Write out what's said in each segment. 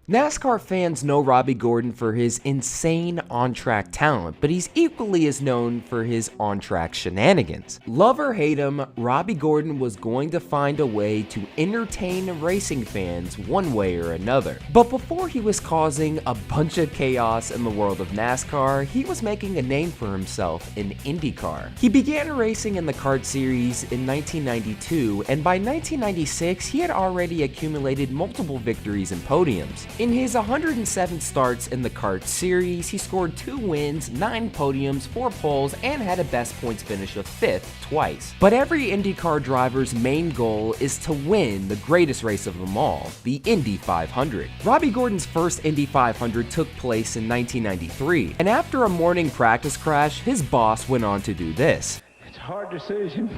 NASCAR fans know Robby Gordon for his insane on-track talent, but he's equally as known for his on-track shenanigans. Love or hate him, Robby Gordon was going to find a way to entertain racing fans one way or another. But before he was causing a bunch of chaos in the world of NASCAR, he was making a name for himself in IndyCar. He began racing in the kart series in 1992, and by 1996 he had already accumulated multiple victories and podiums. In his 107 starts in the kart series, he scored 2 wins, 9 podiums, 4 poles, and had a best points finish of 5th twice. But every IndyCar driver's main goal is to win the greatest race of them all, the Indy 500. Robby Gordon's first Indy 500 took place in 1993, and after a morning practice crash, his boss went on to do this. It's a hard decision,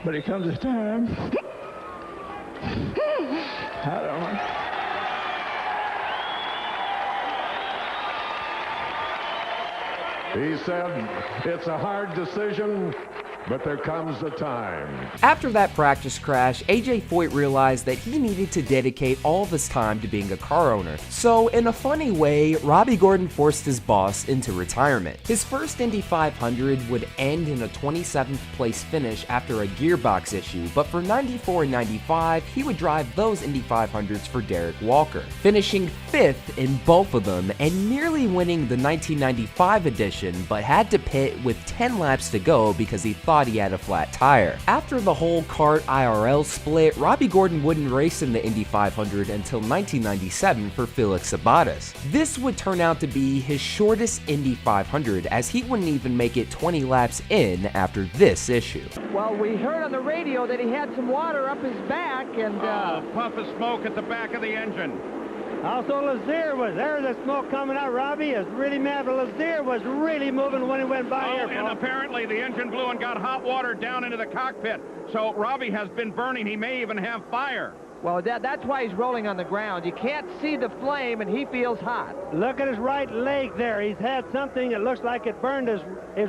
but it comes a time. I don't know. He said, it's a hard decision, but there comes a time. After that practice crash, AJ Foyt realized that he needed to dedicate all of his time to being a car owner. So in a funny way, Robby Gordon forced his boss into retirement. His first Indy 500 would end in a 27th place finish after a gearbox issue, but for 94 and 95, he would drive those Indy 500s for Derek Walker, finishing 5th in both of them and nearly winning the 1995 edition, but had to pit with 10 laps to go because he thought he had a flat tire. After the whole kart IRL split, Robby Gordon wouldn't race in the Indy 500 until 1997 for Felix Sabates. This would turn out to be his shortest Indy 500, as he wouldn't even make it 20 laps in after this issue. Well, we heard on the radio that he had some water up his back and puff of smoke at the back of the engine. Also, Lazier was there. The smoke coming out. Robby is really mad, but Lazier was really moving when he went by here. And apparently the engine blew and got hot water down into the cockpit. So Robby has been burning. He may even have fire. Well, that's why he's rolling on the ground. You can't see the flame, and he feels hot. Look at his right leg there. He's had something that looks like it burned his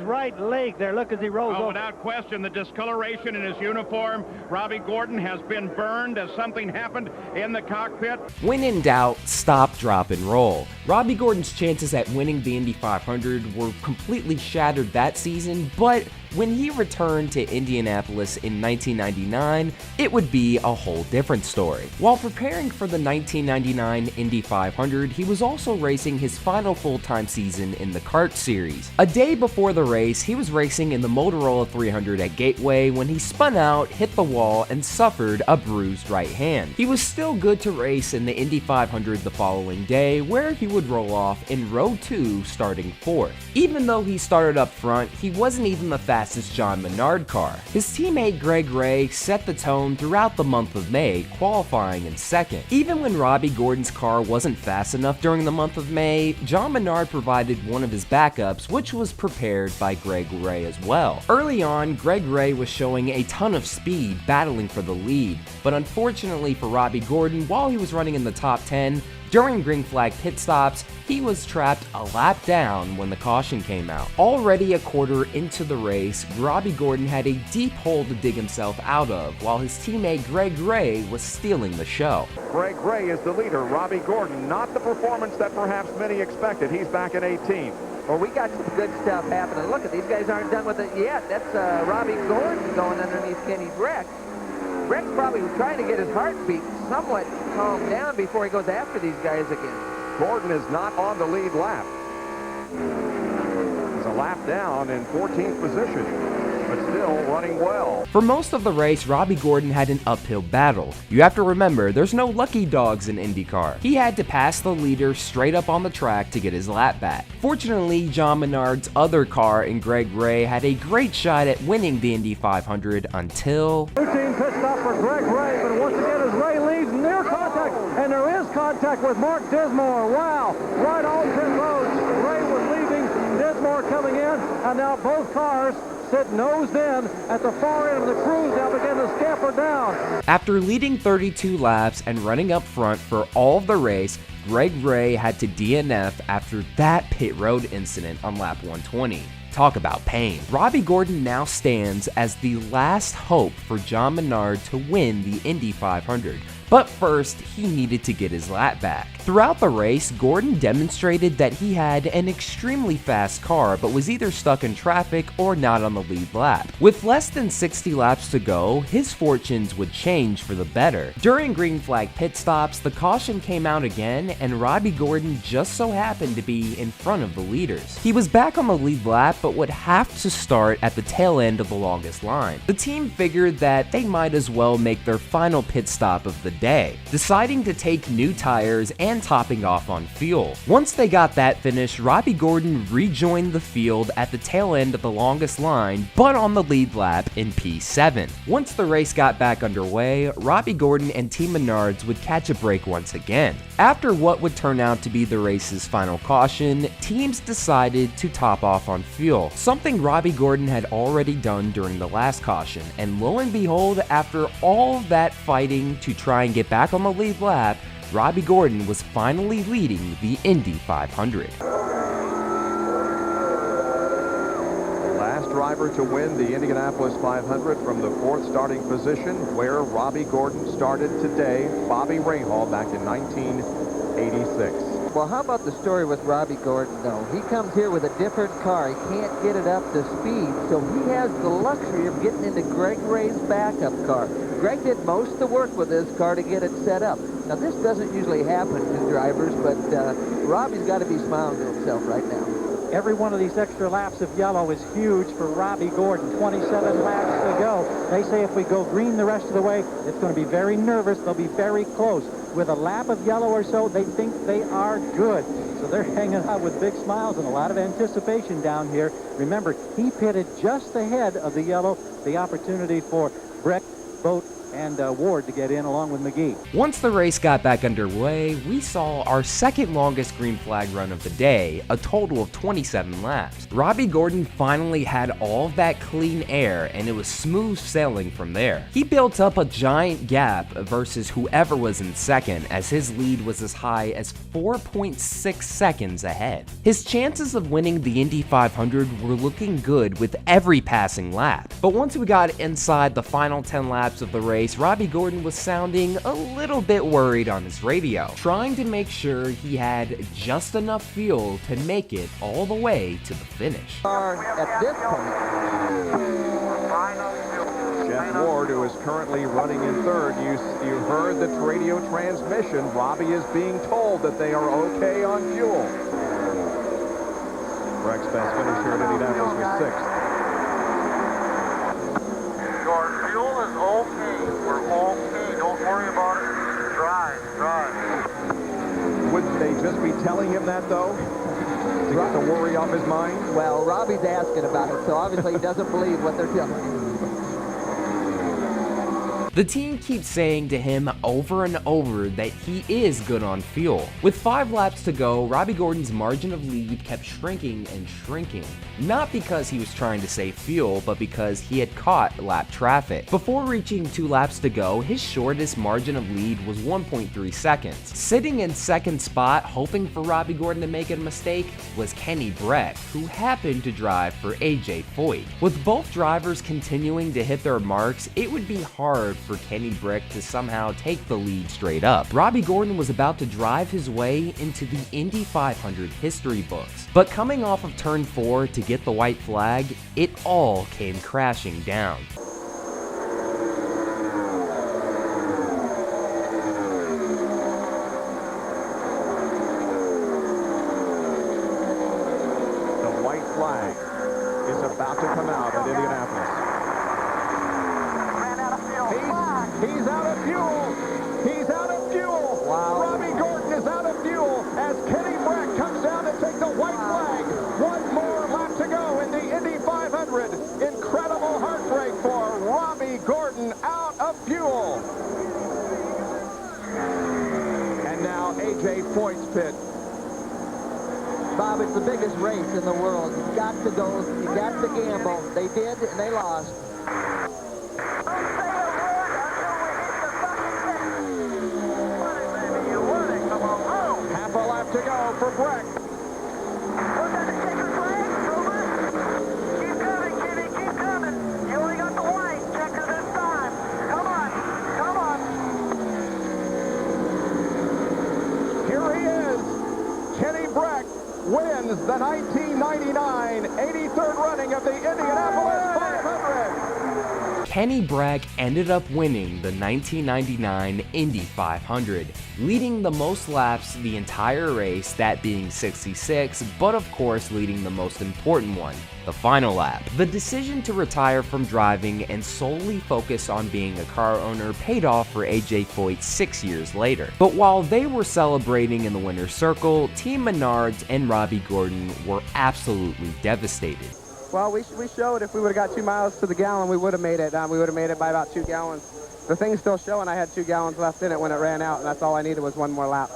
right leg there. Look as he rolls over. Without question, the discoloration in his uniform. Robby Gordon has been burned as something happened in the cockpit. When in doubt, stop, drop, and roll. Robby Gordon's chances at winning the Indy 500 were completely shattered that season, but when he returned to Indianapolis in 1999, it would be a whole different story. While preparing for the 1999 Indy 500, he was also racing his final full-time season in the kart series. A day before the race, he was racing in the Motorola 300 at Gateway when he spun out, hit the wall, and suffered a bruised right hand. He was still good to race in the Indy 500 the following day, where he would roll off in row 2 starting 4th. Even though he started up front, he wasn't even the fastest John Menard car. His teammate Greg Ray set the tone throughout the month of May, qualifying in 2nd. Even when Robby Gordon's car wasn't fast enough during the month of May, John Menard provided one of his backups, which was prepared by Greg Ray as well. Early on, Greg Ray was showing a ton of speed, battling for the lead, but unfortunately for Robby Gordon, while he was running in the top 10, during green flag pit stops, he was trapped a lap down when the caution came out. Already a quarter into the race, Robby Gordon had a deep hole to dig himself out of, while his teammate Greg Ray was stealing the show. Greg Ray is the leader. Robby Gordon, not the performance that perhaps many expected. He's back in 18th. Well, we got some good stuff happening. Look, these guys aren't done with it yet. That's Robby Gordon going underneath Kenny Breck. Breck's probably trying to get his heartbeat somewhat calmed down before he goes after these guys again. Gordon is not on the lead lap. He's a lap down in 14th position, but still running well. For most of the race, Robby Gordon had an uphill battle. You have to remember, there's no lucky dogs in IndyCar. He had to pass the leader straight up on the track to get his lap back. Fortunately, John Menard's other car and Greg Ray had a great shot at winning the Indy 500 until... Routine pit stop for Greg Ray, but once again as Ray leaves near contact, and there is contact with Mark Dismore. Wow, right on pit road. Ray was leaving, Dismore coming in, and now both cars sit nosed in at the far end of the cruise. Now begin to scamper down. After leading 32 laps and running up front for all of the race, Greg Ray had to DNF after that pit road incident on lap 120. Talk about pain. Robby Gordon now stands as the last hope for John Menard to win the Indy 500, But first, he needed to get his lap back. Throughout the race, Gordon demonstrated that he had an extremely fast car but was either stuck in traffic or not on the lead lap. With less than 60 laps to go, his fortunes would change for the better. During green flag pit stops, the caution came out again and Robby Gordon just so happened to be in front of the leaders. He was back on the lead lap but would have to start at the tail end of the longest line. The team figured that they might as well make their final pit stop of the day, deciding to take new tires and topping off on fuel. Once they got that finished, Robby Gordon rejoined the field at the tail end of the longest line, but on the lead lap in P7. Once the race got back underway, Robby Gordon and Team Menards would catch a break once again. After what would turn out to be the race's final caution, teams decided to top off on fuel, something Robby Gordon had already done during the last caution, and lo and behold, after all that fighting to try and get back on the lead lap, Robby Gordon was finally leading the Indy 500. Last driver to win the Indianapolis 500 from the 4th starting position, where Robby Gordon started today, Bobby Rahal back in 1986. Well, how about the story with Robby Gordon, though? He comes here with a different car. He can't get it up to speed, so he has the luxury of getting into Greg Ray's backup car. Greg did most of the work with this car to get it set up. Now, this doesn't usually happen to drivers, but Robby's got to be smiling to himself right now. Every one of these extra laps of yellow is huge for Robby Gordon. 27 laps to go. They say if we go green the rest of the way, it's going to be very nervous. They'll be very close. With a lap of yellow or so, they think they are good. So they're hanging out with big smiles and a lot of anticipation down here. Remember, he pitted just ahead of the yellow, the opportunity for Breck, Boat, and Ward to get in along with McGee. Once the race got back underway, we saw our second longest green flag run of the day, a total of 27 laps. Robby Gordon finally had all of that clean air and it was smooth sailing from there. He built up a giant gap versus whoever was in second, as his lead was as high as 4.6 seconds ahead. His chances of winning the Indy 500 were looking good with every passing lap, but once we got inside the final 10 laps of the race, Robby Gordon was sounding a little bit worried on his radio, trying to make sure he had just enough fuel to make it all the way to the finish. At this point, Jeff Ward, who is currently running in third, you heard the radio transmission. Robby is being told that they are okay on fuel. Breck's best finish here at Indianapolis was 6th. Your fuel is okay. We're okay. Don't worry about it. Drive. Wouldn't they just be telling him that, though? To get the worry off his mind? well, Robby's asking about it, so obviously he doesn't believe what they're telling him. The team keeps saying to him over and over that he is good on fuel. With 5 laps to go, Robby Gordon's margin of lead kept shrinking and shrinking. Not because he was trying to save fuel, but because he had caught lap traffic. Before reaching 2 laps to go, his shortest margin of lead was 1.3 seconds. Sitting in second spot, hoping for Robby Gordon to make a mistake, was Kenny Breck, who happened to drive for AJ Foyt. With both drivers continuing to hit their marks, it would be hard for Kenny Breck to somehow take the lead straight up. Robby Gordon was about to drive his way into the Indy 500 history books, but coming off of turn 4 to get the white flag, it all came crashing down. The white flag is about to come out at Indianapolis. He's out of fuel. He's out of fuel. Wow. Robby Gordon is out of fuel as Kenny Breck comes down to take the white flag. One more lap to go in the Indy 500. Incredible heartbreak for Robby Gordon, out of fuel. And now AJ Foyt's pit. Bob, it's the biggest race in the world. You've got to go. You've got to gamble. They did, and they lost. Half a lap to go for Breck. Keep coming, Kenny. Keep coming. You only got the white checker this time. Come on. wins the 1999 83rd running of the Indianapolis 500. Kenny Brack ended up winning the 1999 Indy 500, leading the most laps the entire race, that being 66, but of course leading the most important one, the final lap. The decision to retire from driving and solely focus on being a car owner paid off for AJ Foyt 6 years later. But while they were celebrating in the winner's circle, Team Menards and Robby Gordon were absolutely devastated. Well, we showed if we would have got 2 miles to the gallon, we would have made it. We would have made it by about 2 gallons. The thing's still showing I had 2 gallons left in it when it ran out, and that's all I needed was 1 more lap.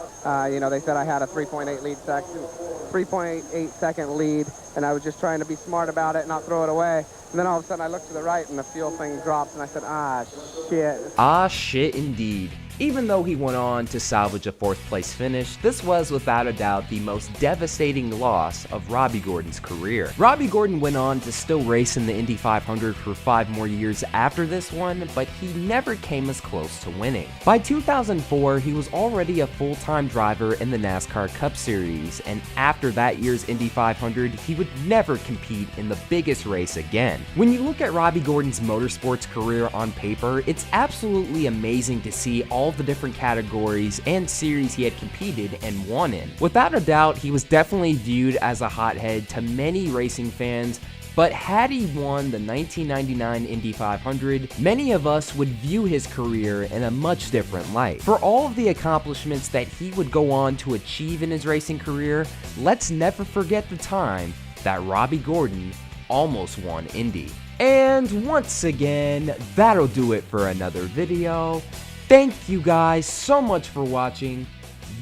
You know, they said I had a 3.8 second lead, and I was just trying to be smart about it and not throw it away. And then all of a sudden I looked to the right and the fuel thing drops, and I said, ah, shit. Ah, shit indeed. Even though he went on to salvage a 4th place finish, this was without a doubt the most devastating loss of Robby Gordon's career. Robby Gordon went on to still race in the Indy 500 for 5 more years after this one, but he never came as close to winning. By 2004, he was already a full-time driver in the NASCAR Cup Series, and after that year's Indy 500, he would never compete in the biggest race again. When you look at Robby Gordon's motorsports career on paper, it's absolutely amazing to see all the different categories and series he had competed and won in. Without a doubt, he was definitely viewed as a hothead to many racing fans, but had he won the 1999 Indy 500, many of us would view his career in a much different light. For all of the accomplishments that he would go on to achieve in his racing career, let's never forget the time that Robby Gordon almost won Indy. And once again, that'll do it for another video. Thank you guys so much for watching.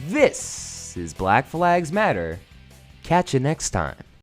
This is Black Flags Matter. Catch you next time.